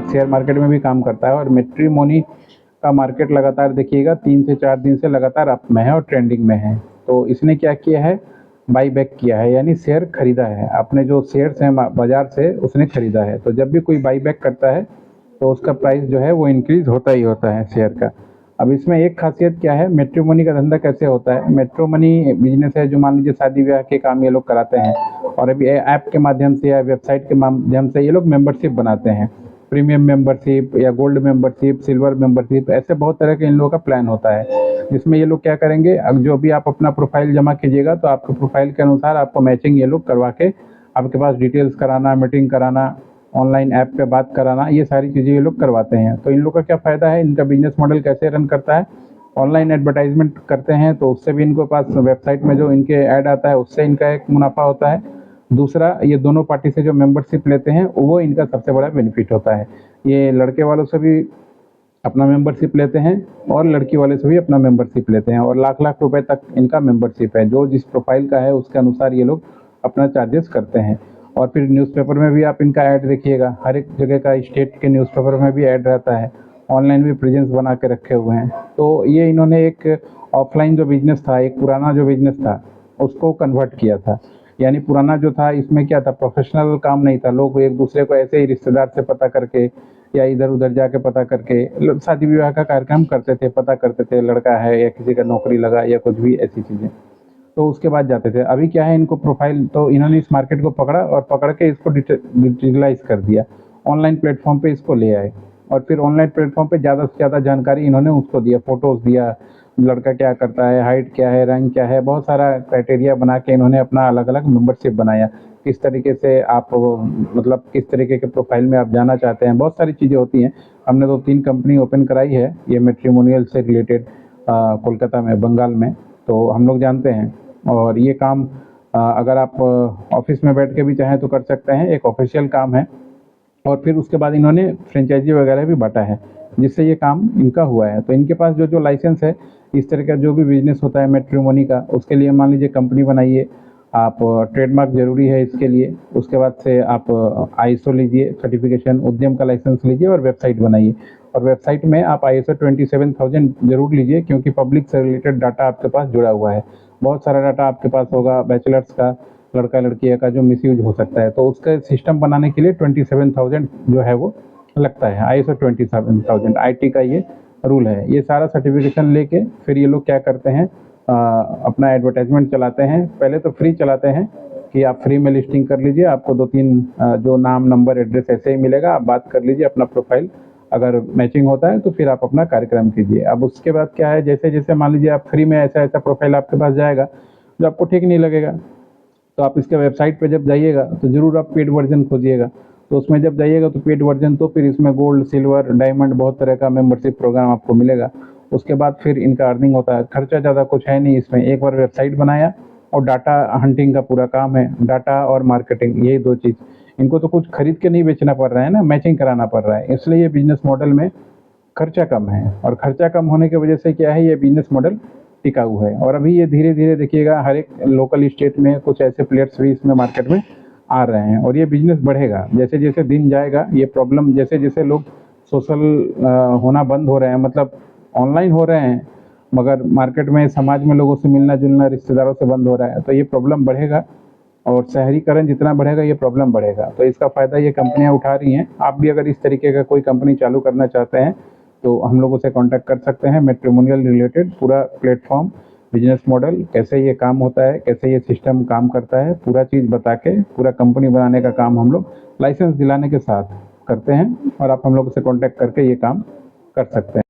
Share market में भी काम करता है और मैट्रिमोनी का मार्केट लगातार देखिएगा 3 से 4 दिन से लगातार अप में है और ट्रेंडिंग में है। तो इसने क्या किया है, बाई बैक किया है, यानी शेयर खरीदा है, अपने जो शेयर्स हैं बाजार से उसने खरीदा है। तो जब भी कोई बाई बैक करता है तो उसका प्राइस जो है वो इंक्रीज होता ही होता है शेयर का। अब इसमें एक खासियत क्या है, मैट्रिमोनी का धंधा कैसे होता है, मैट्रिमोनी बिजनेस है जो मान लीजिए शादी ब्याह के काम ये लोग कराते हैं और अभी ऐप के माध्यम से या वेबसाइट के माध्यम से ये लोग मेंबरशिप बनाते हैं, प्रीमियम मेंबरशिप या गोल्ड मेंबरशिप, सिल्वर मेंबरशिप, ऐसे बहुत तरह के इन लोगों का प्लान होता है। जिसमें ये लोग क्या करेंगे, अब जो भी आप अपना प्रोफाइल जमा कीजिएगा तो आपके प्रोफाइल के अनुसार आपको मैचिंग ये लोग करवा के आपके पास डिटेल्स कराना, मीटिंग कराना, ऑनलाइन ऐप पे बात कराना, ये सारी चीज़ें ये लोग करवाते हैं। तो इन लोग का क्या फ़ायदा है, इनका बिजनेस मॉडल कैसे रन करता है, ऑनलाइन एडवर्टाइजमेंट करते हैं तो उससे भी इनको पास वेबसाइट में जो इनके ऐड आता है उससे इनका एक मुनाफा होता है। दूसरा, ये दोनों पार्टी से जो मेंबरशिप लेते हैं वो इनका सबसे बड़ा बेनिफिट होता है। ये लड़के वालों से भी अपना मेंबरशिप लेते हैं और लड़की वाले से भी अपना मेंबरशिप लेते हैं और लाख लाख रुपए तक इनका मेंबरशिप है। जो जिस प्रोफाइल का है उसके अनुसार ये लोग अपना चार्जेस करते हैं। और फिर न्यूज़पेपर में भी आप इनका ऐड देखिएगा, हर एक जगह का स्टेट के न्यूज़पेपर में भी ऐड रहता है, ऑनलाइन भी प्रेजेंस बना के रखे हुए हैं। तो ये इन्होंने एक ऑफलाइन जो बिजनेस था, एक पुराना जो बिजनेस था उसको कन्वर्ट किया था। यानी पुराना जो था इसमें क्या था, प्रोफेशनल काम नहीं था, लोग एक दूसरे को ऐसे ही रिश्तेदार से पता करके या इधर उधर जाके पता करके शादी विवाह का कार्यक्रम करते थे, पता करते थे लड़का है या किसी का नौकरी लगा या कुछ भी ऐसी चीज़ें, तो उसके बाद जाते थे। अभी क्या है, इनको प्रोफाइल, तो इन्होंने इस मार्केट को पकड़ा और पकड़ के इसको डिजिटलाइज कर दिया, ऑनलाइन प्लेटफॉर्म पे इसको ले आए और फिर ऑनलाइन प्लेटफॉर्म पे ज़्यादा से ज़्यादा जानकारी इन्होंने उसको दिया, फोटोज़ दिया, लड़का क्या करता है, हाइट क्या है, रैंक क्या है, बहुत सारा क्राइटेरिया बना के इन्होंने अपना अलग अलग मेंबरशिप बनाया। किस तरीके से आप मतलब किस तरीके के प्रोफाइल में आप जाना चाहते हैं, बहुत सारी चीज़ें होती हैं। हमने 2-3 कंपनी ओपन कराई है ये मैट्रिमोनियल से रिलेटेड कोलकाता में, बंगाल में, तो हम लोग जानते हैं। और ये काम अगर आप ऑफिस में बैठ के भी चाहें तो कर सकते हैं, एक ऑफिशियल काम है। और फिर उसके बाद इन्होंने फ्रेंचाइजी वगैरह भी बांटा है जिससे ये काम इनका हुआ है। तो इनके पास जो जो लाइसेंस है, इस तरह का जो भी बिजनेस होता है मैट्रिमोनी का, उसके लिए मान लीजिए कंपनी बनाइए आप, ट्रेडमार्क ज़रूरी है इसके लिए। उसके बाद से आप आईएसओ लीजिए सर्टिफिकेशन, उद्यम का लाइसेंस लीजिए और वेबसाइट बनाइए। और वेबसाइट में आप आईएसओ 27000 ज़रूर लीजिए क्योंकि पब्लिक से रिलेटेड डाटा आपके पास जुड़ा हुआ है। बहुत सारा डाटा आपके पास होगा, बैचलर्स का, लड़का लड़की का जो मिसयूज हो सकता है, तो उसका सिस्टम बनाने के लिए 27000 जो है वो लगता है। आईएसओ 27000 आईटी का ये रूल है। ये सारा सर्टिफिकेशन लेके फिर ये लोग क्या करते हैं, अपना एडवर्टाइजमेंट चलाते हैं। पहले तो फ्री चलाते हैं कि आप फ्री में लिस्टिंग कर लीजिए, आपको 2-3 जो नाम, नंबर, एड्रेस ऐसे ही मिलेगा, आप बात कर लीजिए अपना प्रोफाइल, अगर मैचिंग होता है तो फिर आप अपना कार्यक्रम कीजिए। अब उसके बाद क्या है, जैसे जैसे मान लीजिए आप फ्री में ऐसा ऐसा प्रोफाइल आपके पास जाएगा जो आपको ठीक नहीं लगेगा, तो आप इसके वेबसाइट पे जब जाइएगा तो ज़रूर आप पेड वर्जन खोजिएगा। तो उसमें जब जाइएगा तो पेड वर्जन, तो फिर इसमें गोल्ड, सिल्वर, डायमंड, बहुत तरह का मेंबरशिप प्रोग्राम आपको मिलेगा। उसके बाद फिर इनका अर्निंग होता है। खर्चा ज़्यादा कुछ है नहीं इसमें, एक बार वेबसाइट बनाया और डाटा हंटिंग का पूरा काम है, डाटा और मार्केटिंग, यही 2 चीज़। इनको तो कुछ खरीद के नहीं बेचना पड़ रहा है ना, मैचिंग कराना पड़ रहा है, इसलिए ये बिजनेस मॉडल में खर्चा कम है। और खर्चा कम होने की वजह से क्या है, ये बिजनेस मॉडल टिकाऊ है। और अभी ये धीरे धीरे देखिएगा हर एक लोकल स्टेट में कुछ ऐसे प्लेयर्स भी इसमें मार्केट में आ रहे हैं और ये बिजनेस बढ़ेगा जैसे जैसे दिन जाएगा। ये प्रॉब्लम, जैसे जैसे लोग सोशल होना बंद हो रहे हैं, मतलब ऑनलाइन हो रहे हैं, मगर मार्केट में समाज में लोगों से मिलना जुलना, रिश्तेदारों से बंद हो रहा है, तो ये प्रॉब्लम बढ़ेगा। और शहरीकरण जितना बढ़ेगा ये प्रॉब्लम बढ़ेगा। तो इसका फ़ायदा ये कंपनियां उठा रही हैं। आप भी अगर इस तरीके का कोई कंपनी चालू करना चाहते हैं तो हम लोगों से कांटेक्ट कर सकते हैं। मैट्रिमोनियल रिलेटेड पूरा प्लेटफॉर्म, बिजनेस मॉडल, कैसे ये काम होता है, कैसे ये सिस्टम काम करता है, पूरा चीज़ बता के पूरा कंपनी बनाने का काम हम लोग लाइसेंस दिलाने के साथ करते हैं और आप हम लोगों से कांटेक्ट करके ये काम कर सकते हैं।